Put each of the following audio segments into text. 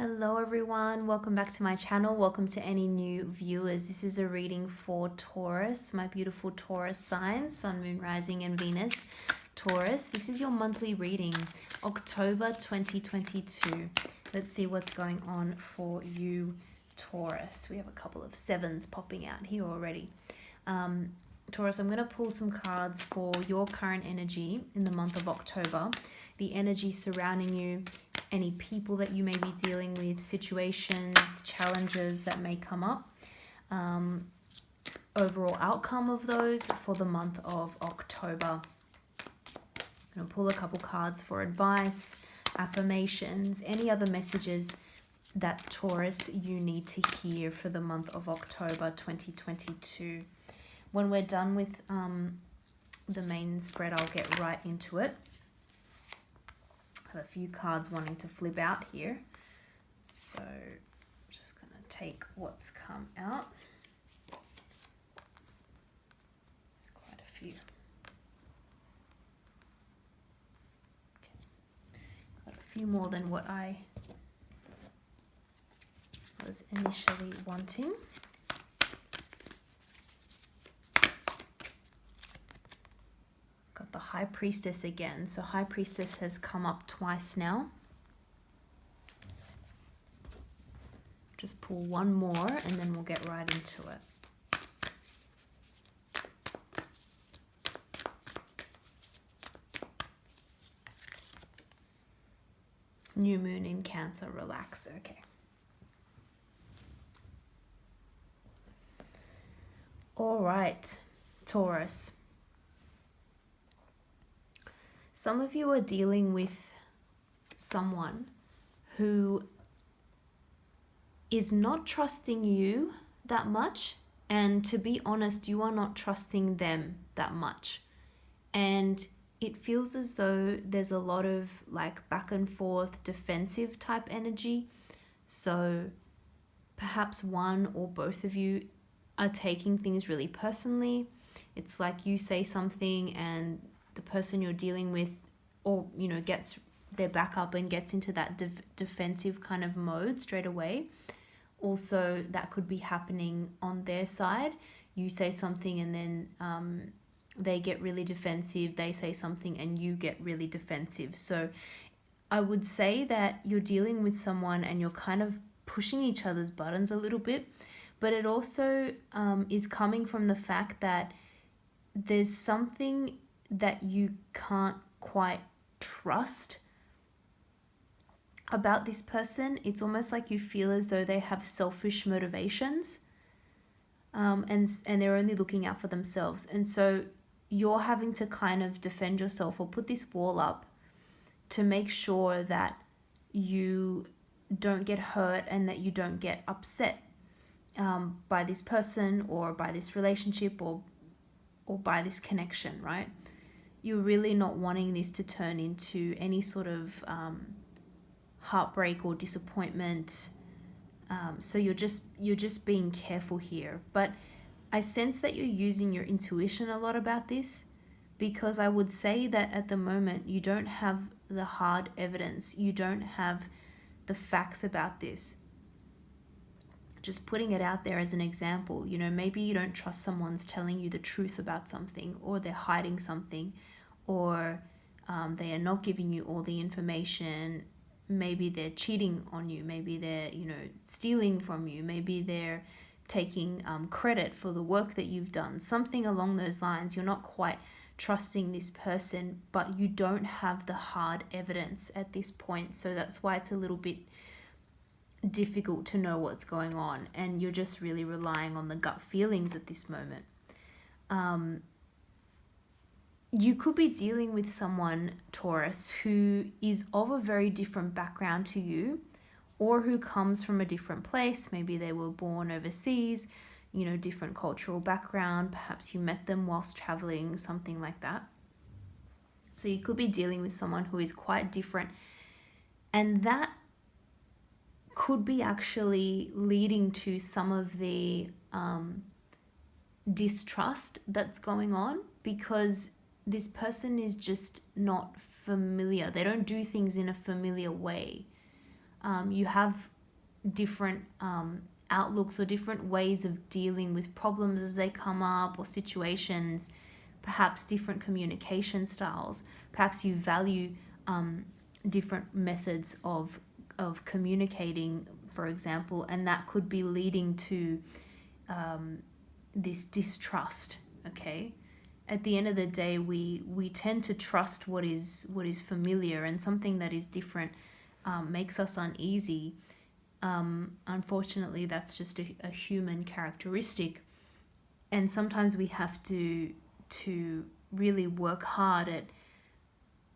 Hello everyone, welcome back to my channel. Welcome to any new viewers. This is a reading for Taurus, my beautiful Taurus signs, Sun, Moon, Rising and Venus. Taurus, this is your monthly reading, October 2022. Let's see what's going on for you, Taurus. We have a couple of sevens popping out here already. Taurus, I'm going to pull some cards for your current energy in the month of October, the energy surrounding you, any people that you may be dealing with, situations, challenges that may come up, overall outcome of those for the month of October. I'm going to pull a couple cards for advice, affirmations, any other messages that Taurus you need to hear for the month of October 2022. When we're done with the main spread, I'll get right into it. I have a few cards wanting to flip out here, so I'm just going to take what's come out. There's quite a few. Okay. Got a few more than what I was initially wanting. Got the High Priestess again. So High Priestess has come up twice now. Just pull one more and then we'll get right into it. New Moon in Cancer, relax. Okay. All right, Taurus. Some of you are dealing with someone who is not trusting you that much, and to be honest, you are not trusting them that much. And it feels as though there's a lot of like back and forth defensive type energy. So perhaps one or both of you are taking things really personally. It's like you say something and the person you're dealing with, or gets their back up and gets into that defensive kind of mode straight away. Also, that could be happening on their side. You say something and then they get really defensive. They say something and you get really defensive. So I would say that you're dealing with someone and you're kind of pushing each other's buttons a little bit. But it also is coming from the fact that there's something that you can't quite trust about this person. It's almost like you feel as though they have selfish motivations, and they're only looking out for themselves. And so you're having to kind of defend yourself or put this wall up to make sure that you don't get hurt and that you don't get upset by this person or by this relationship or by this connection, right? You're really not wanting this to turn into any sort of heartbreak or disappointment. So you're just being careful here. But I sense that you're using your intuition a lot about this, because I would say that at the moment you don't have the hard evidence. You don't have the facts about this. Just putting it out there as an example, maybe you don't trust someone's telling you the truth about something, or they're hiding something, or they are not giving you all the information. Maybe they're cheating on you. Maybe they're, stealing from you. Maybe they're taking credit for the work that you've done. Something along those lines. You're not quite trusting this person, but you don't have the hard evidence at this point. So that's why it's a little bit difficult to know what's going on, and you're just really relying on the gut feelings at this moment. You could be dealing with someone, Taurus, who is of a very different background to you, or who comes from a different place. Maybe they were born overseas, different cultural background. Perhaps you met them whilst traveling, something like that. So you could be dealing with someone who is quite different, and that could be actually leading to some of the distrust that's going on, because this person is just not familiar. They don't do things in a familiar way. You have different outlooks or different ways of dealing with problems as they come up or situations, perhaps different communication styles. Perhaps you value different methods of communicating, for example, and that could be leading to this distrust. Okay, at the end of the day, we tend to trust what is familiar, and something that is different makes us uneasy. Unfortunately, that's just a human characteristic, and sometimes we have to really work hard at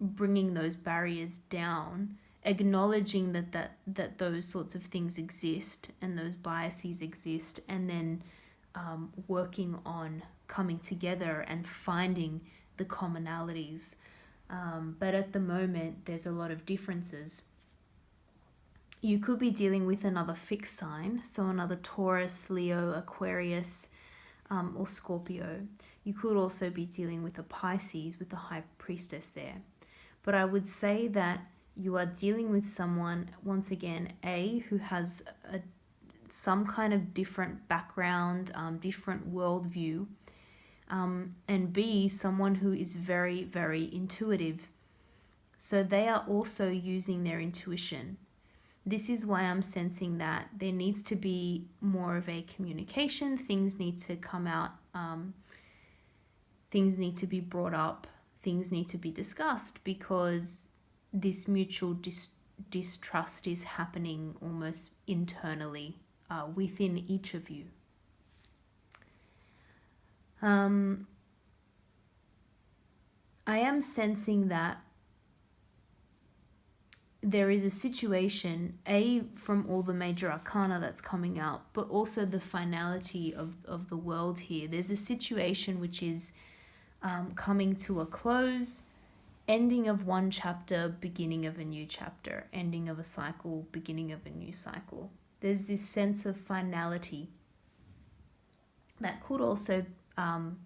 bringing those barriers down, acknowledging that those sorts of things exist and those biases exist, and then working on coming together and finding the commonalities. But at the moment, there's a lot of differences. You could be dealing with another fixed sign, so another Taurus, Leo, Aquarius, or Scorpio. You could also be dealing with a Pisces with the High Priestess there. But I would say that you are dealing with someone, once again, who has some kind of different background, different worldview, and B, someone who is very, very intuitive. So they are also using their intuition. This is why I'm sensing that there needs to be more of a communication. Things need to come out. Things need to be brought up. Things need to be discussed, because this mutual distrust is happening almost internally within each of you. I am sensing that there is a situation, from all the major arcana that's coming out, but also the finality of the world here. There's a situation which is coming to a close, ending of one chapter, beginning of a new chapter, ending of a cycle, beginning of a new cycle. There's this sense of finality that could also come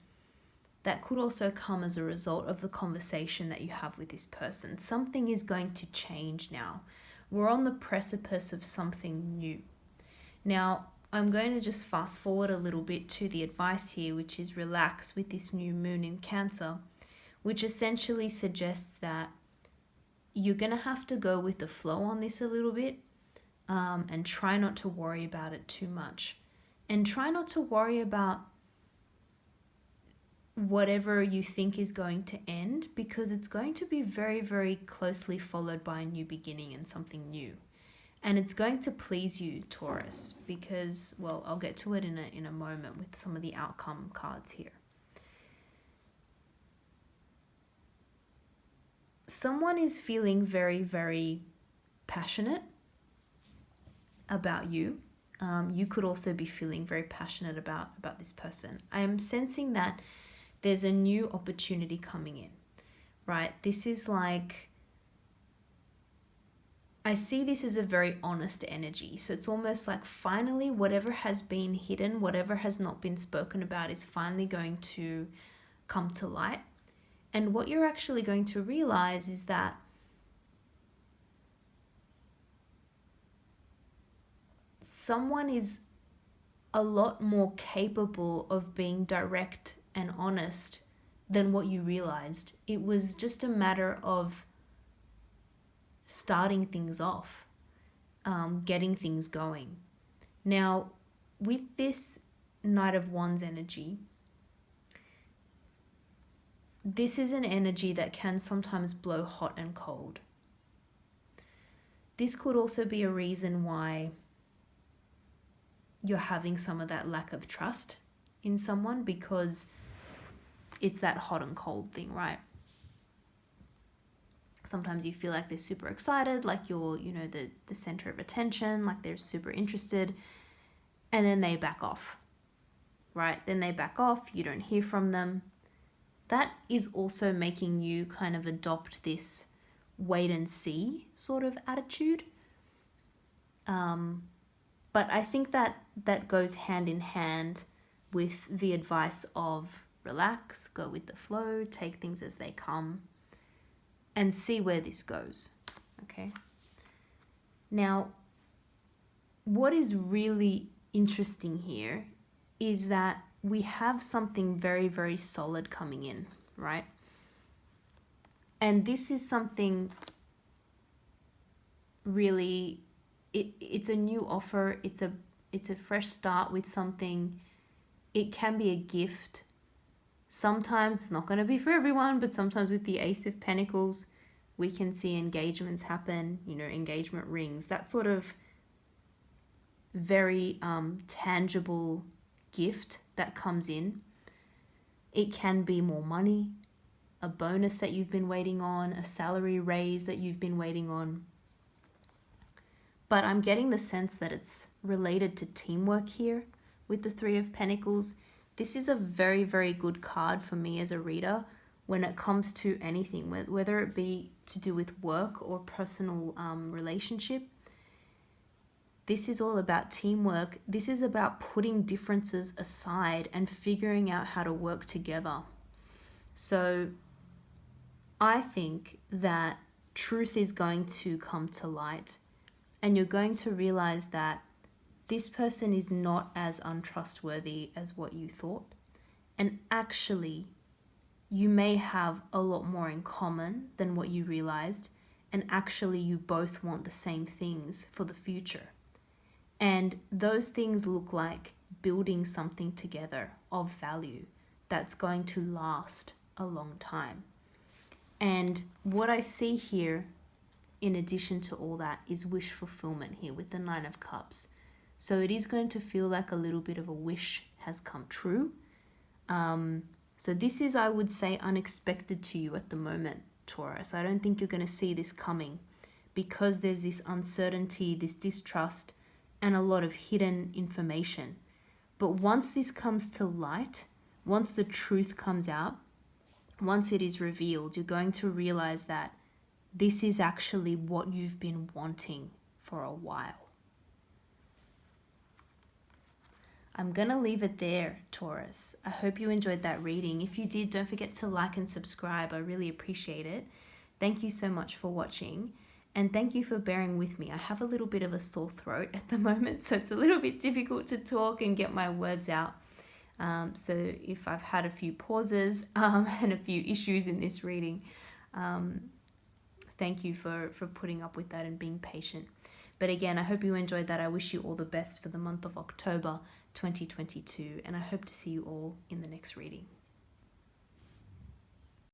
as a result of the conversation that you have with this person. Something is going to change now. We're on the precipice of something new. Now, I'm going to just fast forward a little bit to the advice here, which is relax with this new moon in Cancer, which essentially suggests that you're going to have to go with the flow on this a little bit, and try not to worry about it too much. And try not to worry about whatever you think is going to end, because it's going to be very, very closely followed by a new beginning and something new. And it's going to please you, Taurus, because, well, I'll get to it in a moment with some of the outcome cards here. Someone is feeling very, very passionate about you. You could also be feeling very passionate about this person. I am sensing that there's a new opportunity coming in, right? This is like, I see this as a very honest energy. So it's almost like finally whatever has been hidden, whatever has not been spoken about is finally going to come to light. And what you're actually going to realize is that someone is a lot more capable of being direct and honest than what you realized. It was just a matter of starting things off, getting things going. Now, with this Knight of Wands energy, this is an energy that can sometimes blow hot and cold. This could also be a reason why you're having some of that lack of trust in someone, because it's that hot and cold thing, right? Sometimes you feel like they're super excited, like you're, the center of attention, like they're super interested, and then they back off, right? Then they back off, you don't hear from them. That is also making you kind of adopt this wait and see sort of attitude. But I think that goes hand in hand with the advice of relax, go with the flow, take things as they come, and see where this goes, okay? Now, what is really interesting here is that we have something very, very solid coming in, right? And this is something really, it's a new offer. It's a fresh start with something. It can be a gift. Sometimes it's not going to be for everyone, but sometimes with the Ace of Pentacles, we can see engagements happen, engagement rings, that sort of very tangible gift that comes in. It can be more money, a bonus that you've been waiting on, a salary raise that you've been waiting on. But I'm getting the sense that it's related to teamwork here with the Three of Pentacles. This is a very, very good card for me as a reader when it comes to anything, whether it be to do with work or personal relationship. This is all about teamwork. This is about putting differences aside and figuring out how to work together. So I think that truth is going to come to light, and you're going to realize that this person is not as untrustworthy as what you thought. And actually, you may have a lot more in common than what you realized. And actually, you both want the same things for the future. And those things look like building something together of value that's going to last a long time. And what I see here, in addition to all that, is wish fulfillment here with the Nine of Cups. So it is going to feel like a little bit of a wish has come true. So this is, I would say, unexpected to you at the moment, Taurus. I don't think you're going to see this coming because there's this uncertainty, this distrust, and a lot of hidden information. But once this comes to light, once the truth comes out, once it is revealed, you're going to realize that this is actually what you've been wanting for a while. I'm going to leave it there, Taurus. I hope you enjoyed that reading. If you did, don't forget to like and subscribe. I really appreciate it. Thank you so much for watching. And thank you for bearing with me. I have a little bit of a sore throat at the moment, so it's a little bit difficult to talk and get my words out. So if I've had a few pauses and a few issues in this reading, thank you for putting up with that and being patient. But again, I hope you enjoyed that. I wish you all the best for the month of October 2022, and I hope to see you all in the next reading.